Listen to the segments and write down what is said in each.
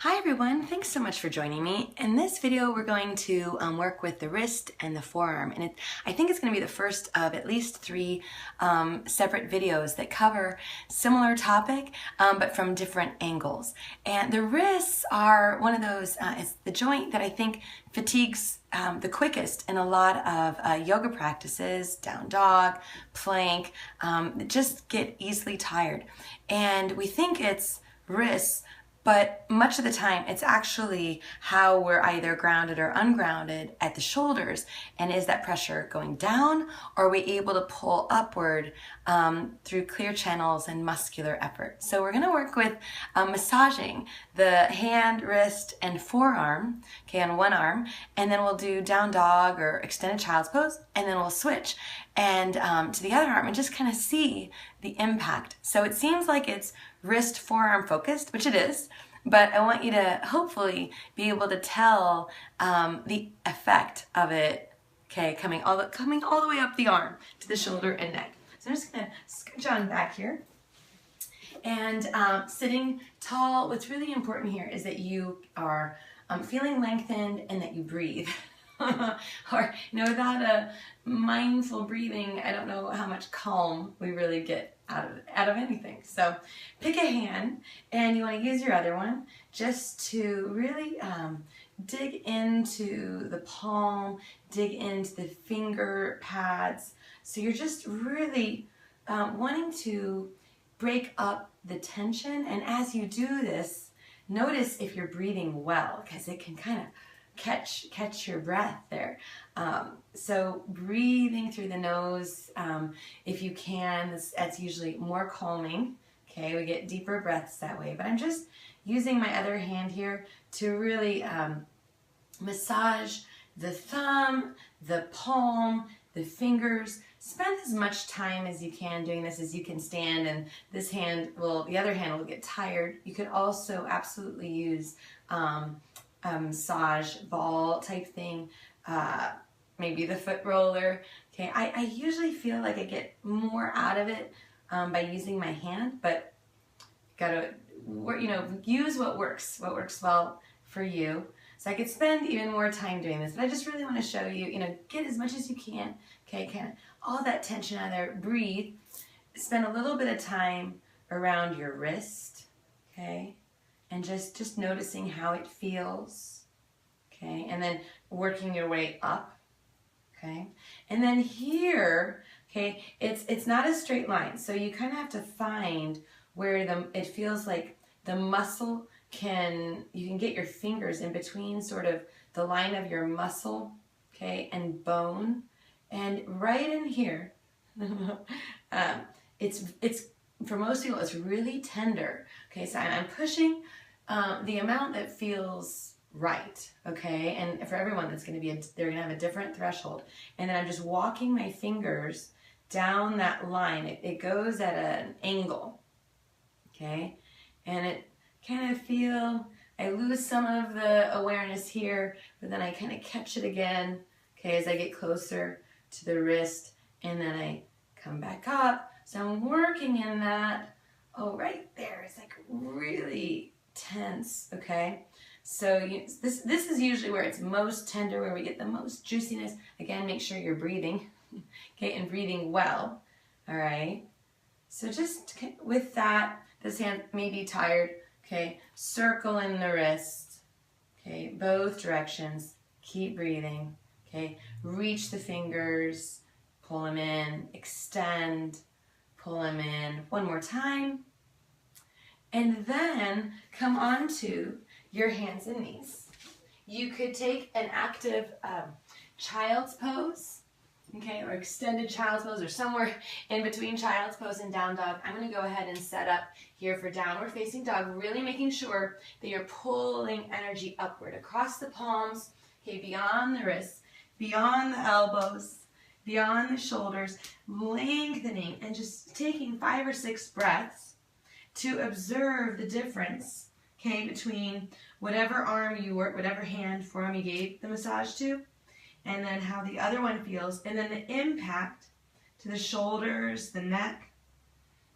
Hi everyone, thanks so much for joining me. In this video we're going to work with the wrist and the forearm, and I think it's going to be the first of at least three separate videos that cover similar topic but from different angles. And the wrists are one of those, it's the joint that I think fatigues the quickest in a lot of yoga practices, down dog, plank, that just get easily tired. And we think it's wrists, but much of the time it's actually how we're either grounded or ungrounded at the shoulders, and is that pressure going down, or are we able to pull upward through clear channels and muscular effort. So we're going to work with massaging the hand, wrist, and forearm, okay, on one arm, and then we'll do down dog or extended child's pose, and then we'll switch and to the other arm and just kind of see the impact. So it seems like it's wrist forearm focused, which it is, but I want you to hopefully be able to tell the effect of it, okay, coming all the way up the arm to the shoulder and neck. So I'm just gonna scooch on back here and sitting tall. What's really important here is that you are feeling lengthened and that you breathe. Or, without a mindful breathing, I don't know how much calm we really get out of anything. So pick a hand, and you want to use your other one just to really dig into the palm, dig into the finger pads. So you're just really wanting to break up the tension, and as you do this, notice if you're breathing well, because it can kind of catch your breath there. So breathing through the nose, if you can, that's usually more calming. Okay, we get deeper breaths that way. But I'm just using my other hand here to really massage the thumb, the palm, the fingers. Spend as much time as you can doing this as you can stand, and the other hand will get tired. You could also absolutely use massage ball type thing, maybe the foot roller. Okay, I usually feel like I get more out of it by using my hand, but gotta use what works well for you. So I could spend even more time doing this, but I just really want to show you, get as much as you can. Okay, kind of all that tension out of there. Breathe. Spend a little bit of time around your wrist. Okay. And just noticing how it feels, okay? And then working your way up, okay? And then here, okay, it's not a straight line, so you kind of have to find where it feels like the muscle you can get your fingers in between sort of the line of your muscle, okay, and bone. And right in here, it's for most people, it's really tender. Okay, so I'm pushing the amount that feels right, okay? And for everyone, they're gonna have a different threshold. And then I'm just walking my fingers down that line. It goes at an angle, okay? And it kind of I lose some of the awareness here, but then I kind of catch it again, okay, as I get closer to the wrist, and then I come back up. So I'm working in that, right there. It's like really tense, okay? So this is usually where it's most tender, where we get the most juiciness. Again, make sure you're breathing, okay, and breathing well, all right? So just with that, this hand may be tired, okay? Circle in the wrist, okay, both directions. Keep breathing, okay? Reach the fingers, pull them in, extend, pull them in. One more time. And then come onto your hands and knees. You could take an active child's pose, okay, or extended child's pose, or somewhere in between child's pose and down dog. I'm going to go ahead and set up here for downward facing dog, really making sure that you're pulling energy upward across the palms, okay, beyond the wrists, beyond the elbows, beyond the shoulders, lengthening and just taking 5 or 6 breaths to observe the difference, okay, between whatever arm whatever hand, forearm you gave the massage to, and then how the other one feels, and then the impact to the shoulders, the neck.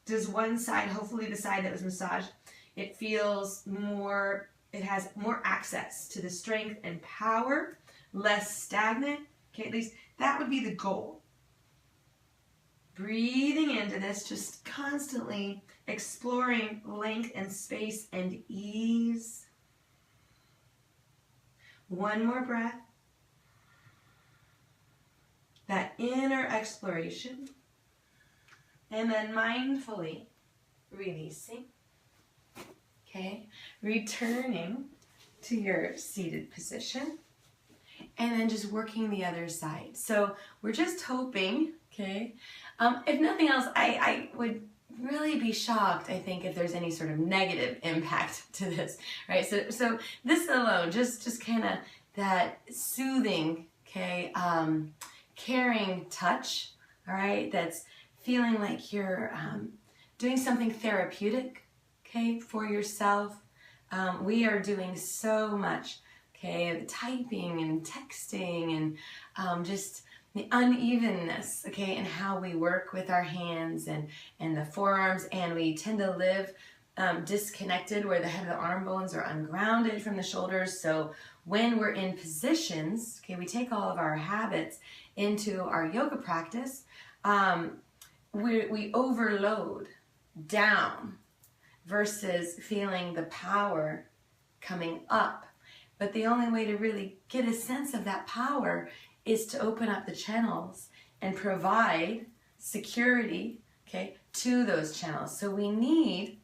Does one side, hopefully the side that was massaged, it feels more it has more access to the strength and power, less stagnant. Okay, at least that would be the goal. Breathing into this, just constantly exploring length and space and ease. One more breath. That inner exploration. And then mindfully releasing. Okay, returning to your seated position. And then just working the other side. So we're just hoping, okay, if nothing else, I would really be shocked, I think, if there's any sort of negative impact to this, right? So this alone, just kind of that soothing, okay, caring touch, all right, that's feeling like you're doing something therapeutic, okay, for yourself. We are doing so much, okay, the typing and texting and just the unevenness, okay, in how we work with our hands and the forearms, and we tend to live disconnected where the head of the arm bones are ungrounded from the shoulders. So when we're in positions, okay, we take all of our habits into our yoga practice, we overload down versus feeling the power coming up. But the only way to really get a sense of that power is to open up the channels and provide security, okay, to those channels. So we need,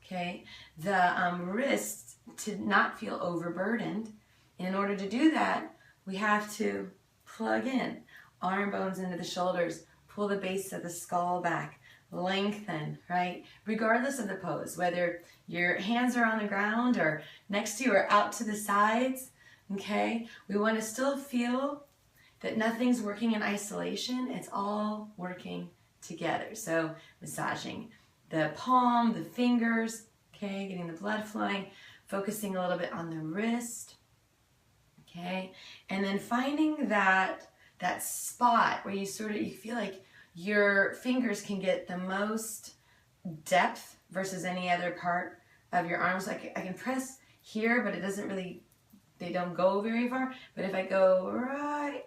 okay, the wrists to not feel overburdened. And in order to do that, we have to plug in arm bones into the shoulders, pull the base of the skull back, lengthen, right? Regardless of the pose, whether your hands are on the ground or next to you or out to the sides, okay? We want to still feel that nothing's working in isolation. It's all working together. So massaging the palm, the fingers, okay? Getting the blood flowing, focusing a little bit on the wrist, okay? And then finding that spot where you feel like your fingers can get the most depth versus any other part of your arms. Like I can press here, but it doesn't really, they don't go very far. But if I go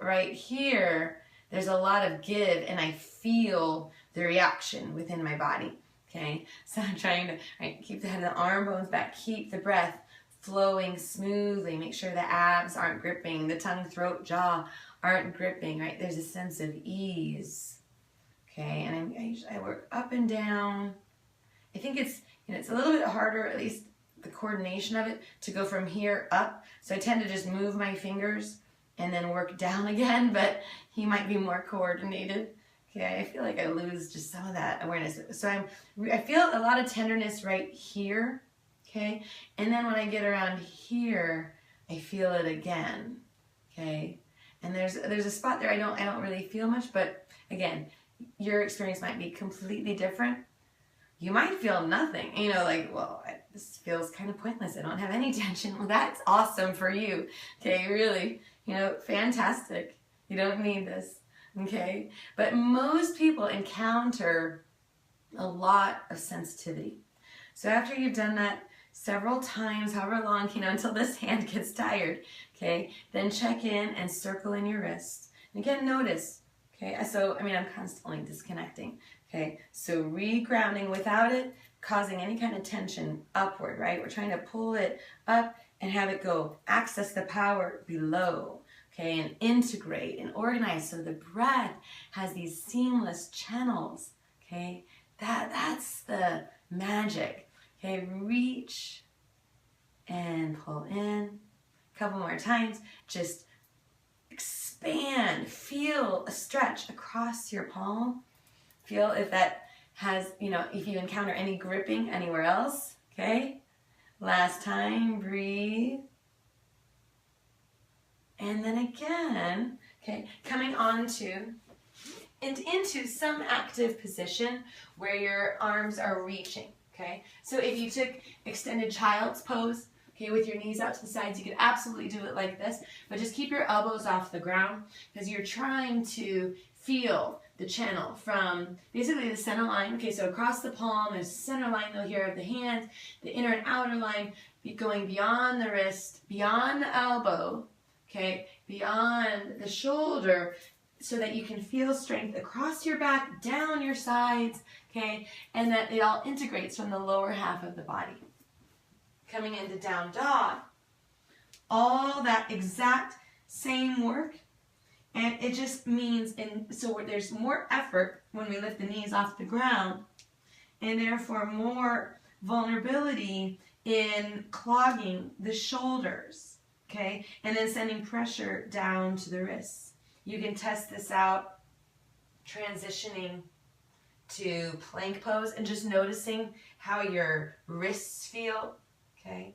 right here, there's a lot of give and I feel the reaction within my body, okay? So I'm trying to keep the head of the arm bones back, keep the breath flowing smoothly, make sure the abs aren't gripping, the tongue, throat, jaw aren't gripping, right? There's a sense of ease, okay? And I work up and down. I think it's, it's a little bit harder, at least the coordination of it, to go from here up. So I tend to just move my fingers and then work down again, but he might be more coordinated. Okay, I feel like I lose just some of that awareness. So I feel a lot of tenderness right here, okay? And then when I get around here, I feel it again, okay? And there's a spot there I don't really feel much, but again, your experience might be completely different. You might feel nothing, like, well, this feels kind of pointless. I don't have any tension. Well, that's awesome for you, okay? Really, fantastic. You don't need this, okay? But most people encounter a lot of sensitivity. So after you've done that several times, however long, until this hand gets tired, okay, then check in and circle in your wrist. And again, notice, okay, so, I'm constantly disconnecting, okay? So regrounding without it causing any kind of tension upward, right? We're trying to pull it up and have it go. Access the power below, okay? And integrate and organize so the breath has these seamless channels, okay? That's the magic, okay? Reach and pull in. A couple more times. Just expand. Feel a stretch across your palm. Feel if that has, if you encounter any gripping anywhere else, okay? Last time, breathe. And then again, okay, coming onto and into some active position where your arms are reaching, okay? So if you took extended child's pose, okay, with your knees out to the sides, you could absolutely do it like this, but just keep your elbows off the ground because you're trying to feel the channel from basically the center line. Okay, so across the palm, there's the center line though here of the hand, the inner and outer line, going beyond the wrist, beyond the elbow, okay, beyond the shoulder, so that you can feel strength across your back, down your sides, okay, and that it all integrates from the lower half of the body. Coming into down dog, all that exact same work, and it just means, so there's more effort when we lift the knees off the ground, and therefore more vulnerability in clogging the shoulders, okay, and then sending pressure down to the wrists. You can test this out transitioning to plank pose and just noticing how your wrists feel, okay.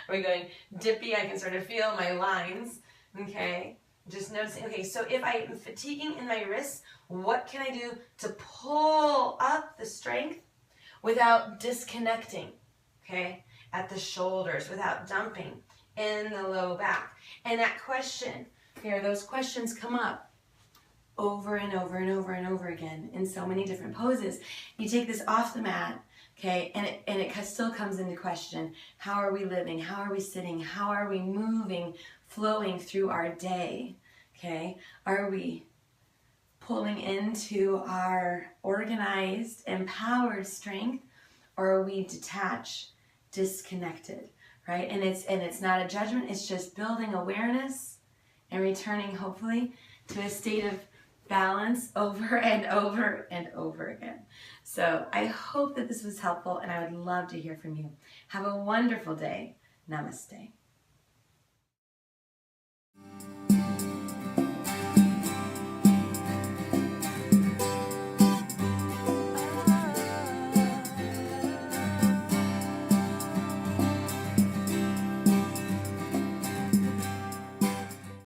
We're going dippy, I can sort of feel my lines, okay. Just noticing, okay, so if I am fatiguing in my wrists, what can I do to pull up the strength without disconnecting, okay, at the shoulders, without dumping in the low back? And that question, here, those questions come up over and over and over and over again in so many different poses. You take this off the mat, okay, and it still comes into question. How are we living? How are we sitting? How are we moving, flowing through our day, okay? Are we pulling into our organized, empowered strength, or are we detached, disconnected, right? And it's not a judgment, it's just building awareness and returning, hopefully, to a state of balance over and over and over again. So I hope that this was helpful, and I would love to hear from you. Have a wonderful day. Namaste.